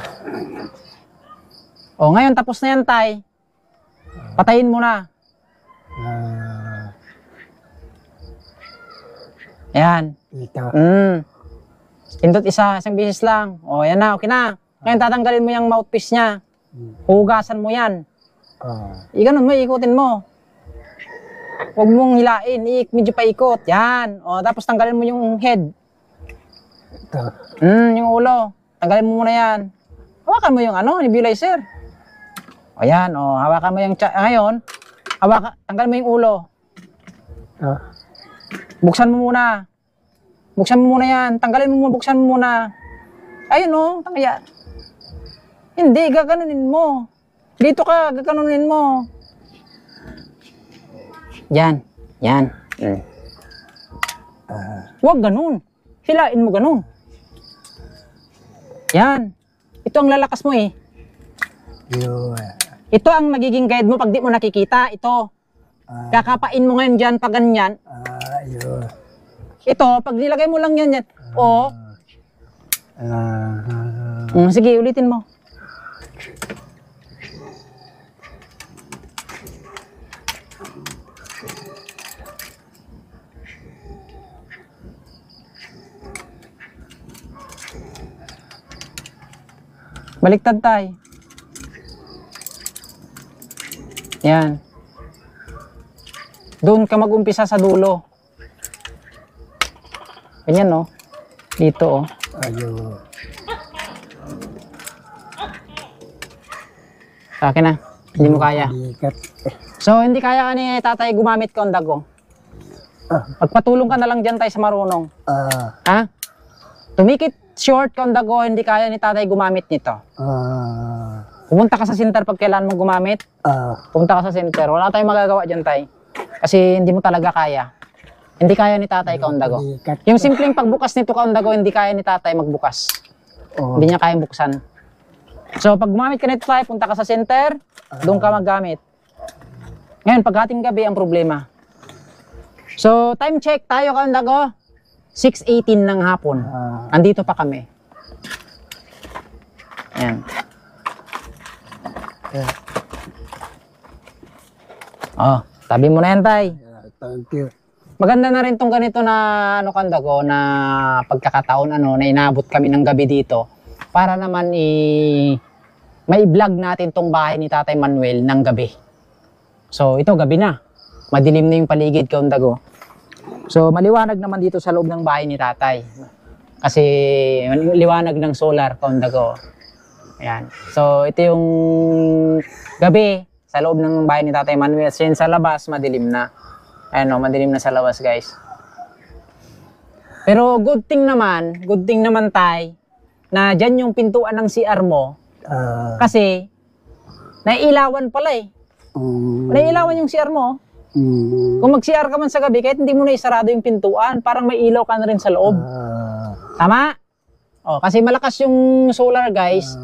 O ngayon tapos na yan tay. Patayin mo na. Ayan. Ito. Pindot isang beses lang. O yan na, okay na. Ngayon tatanggalin mo yung mouthpiece niya. Hugasan mo yan. Iganon mo, ikutin mo. Huwag mong hilain, medyo paikot. Yan. O, tapos tanggalin mo yung head. Ito. Yung ulo. Tanggalin mo muna yan. Hawakan mo yung ano, nebulizer. O yan, o, hawakan mo yung ngayon, tanggalin mo yung ulo. Buksan mo muna. Buksan mo muna yan. Tanggalin mo muna, buksan mo muna. Ayun o, tanggalin. Hindi, gaganunin mo. Dito ka, gaganunin mo. Yan. Yan. Huwag ganun. Hilain mo ganun. Yan. Ito ang lalakas mo eh. Ito ang magiging guide mo pag di mo nakikita. Ito. Kakapain mo ngayon dyan pag ganyan. Ito, pag nilagay mo lang yan. O. Sige, ulitin mo. Baliktad tayo. Yan. Doon ka mag-umpisa sa dulo. Ganyan, no? Dito, oh. Ayun. Sa akin na. Hindi mo kaya. So, hindi kaya ka ni tatay gumamit ka on the go. Magpatulong ka na lang dyan tayo sa marunong. Ha? Tumikit short ka on the go, hindi kaya ni tatay gumamit nito. Pumunta ka sa center pag kailan mo gumamit. Pumunta ka sa center. Wala tayong magagawa dyan tay. Kasi hindi mo talaga kaya. Hindi kaya ni tatay ka on the go. Yung simpleng pagbukas nito ka on the go, hindi kaya ni tatay magbukas. Hindi niya kayang buksan. So pag gumamit ka nito tayo, punta ka sa center, doon ka maggamit. Ngayon, paghating gabi ang problema. So time check tayo ka on the go. 6:18 ng hapon. Andito pa kami. Ayan. Oh, tabi mo na yan, tay. Thank you. Maganda na rin tong ganito na ano kanda ko na pagkakataon ano na inabot kami ng gabi dito para naman may vlog natin tong bahay ni Tatay Manuel ng gabi. So ito gabi na. Madilim na yung paligid kaundago. So maliwanag naman dito sa loob ng bahay ni Tatay. Kasi liwanag ng solar kaundago. Ayan. So ito yung gabi sa loob ng bahay ni Tatay Manuel. So sa labas madilim na. Ayan o, madilim na sa labas guys. Pero good thing naman tay, na dyan yung pintuan ng CR mo. Kasi, naiilawan pala eh. Naiilawan yung CR mo. Kung mag-CR ka man sa gabi, kahit hindi mo na isarado yung pintuan, parang may ilaw ka na rin sa loob. Tama? O, kasi malakas yung solar guys,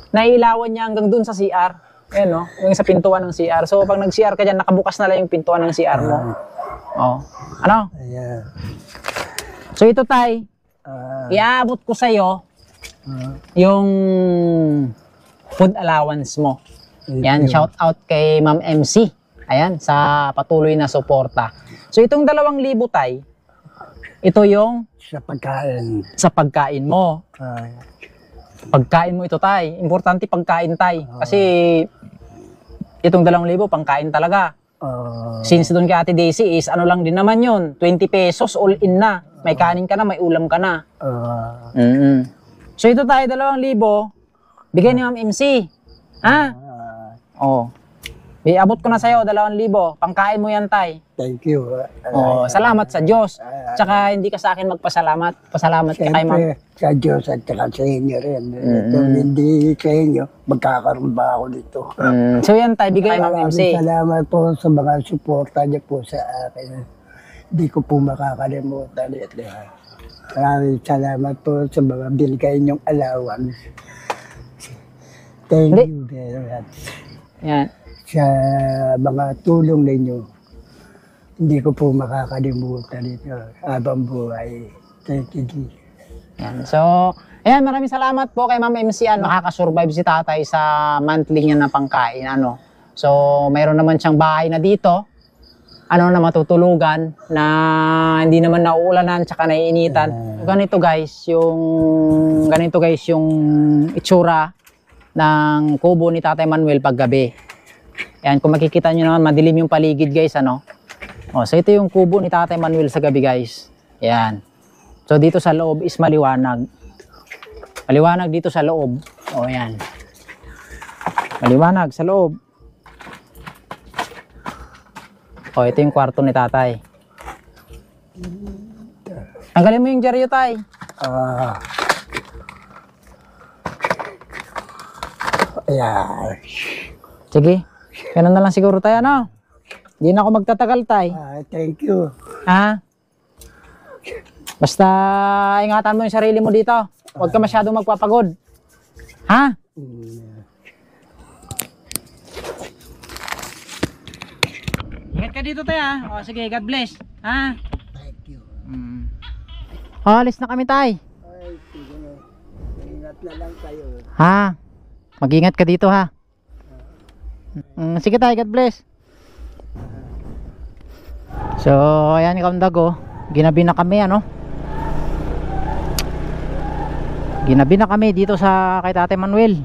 naiilawan niya hanggang dun sa CR. Ayan no, yung sa pintuan ng CR. So, pag nag-CR ka dyan, nakabukas na lang yung pintuan ng CR mo. O, ano? So, ito tay, iaabot ko sa'yo yung food allowance mo. Yan, shout out kay Ma'am MC. Ayan, sa patuloy na suporta. So itong 2,000 tay, ito yung sa pagkain mo. Pagkain mo ito tay. Importante pagkain tay. Kasi itong 2,000 pangkain talaga. Since doon kay Ate Daisy is ano lang din naman yun, 20 pesos all in na. May kanin ka na, may ulam ka na. So ito tayo 2,000, bigay ni Ma'am MC. Ha? Iabot ko na sa'yo 2,000, pangkain mo yan tay. Thank you. Salamat sa Diyos. Tsaka hindi ka sa akin magpasalamat. Pasalamat ka kay Ma'am. Sa Diyos at saka sa inyo rin. Kung hindi sa inyo, magkakaroon ba ako dito? So yan tay, bigay Ma'am MC. Salamat po sa mga suporta niyo po sa akin. Hindi ko po makakalimutan ito. Maraming salamat po sa mga binigay niyong allowance. Thank you very much. Yan. Sa mga tulong ninyo, hindi ko po makakalimutan ito habang buhay. Thank you. Yan. So, ayan, maraming salamat po kay Ma'am MC. Makakasurvive si tatay sa monthly niya na pangkain. So, mayroon naman siyang bahay na dito. Na matutulugan na hindi naman nauulanan tsaka naiinitan. Ganito guys yung itsura ng kubo ni Tatay Manuel paggabi. Ayan, kung makikita nyo naman madilim yung paligid guys so ito yung kubo ni Tatay Manuel sa gabi guys. Ayan. So dito sa loob is maliwanag. Maliwanag dito sa loob. Ayan. Maliwanag sa loob. Ito yung kwarto ni tatay. Tanggalin mo yung dyaryo tay. Ayan. Sige. Ganun na lang siguro tayo Hindi na ako magtatagal tay. Thank you. Basta ingatan mo yung sarili mo dito. Huwag ka masyadong magpapagod. Ha? Ingat ka dito tayo sige, God bless. Thank you. Alis na kami tay. Sige. Ingat na lang kayo. Mag-ingat ka dito sige tay, God bless. So ayan kaundago, ginabi na kami Ginabi na kami dito sa kay Tatay Manuel.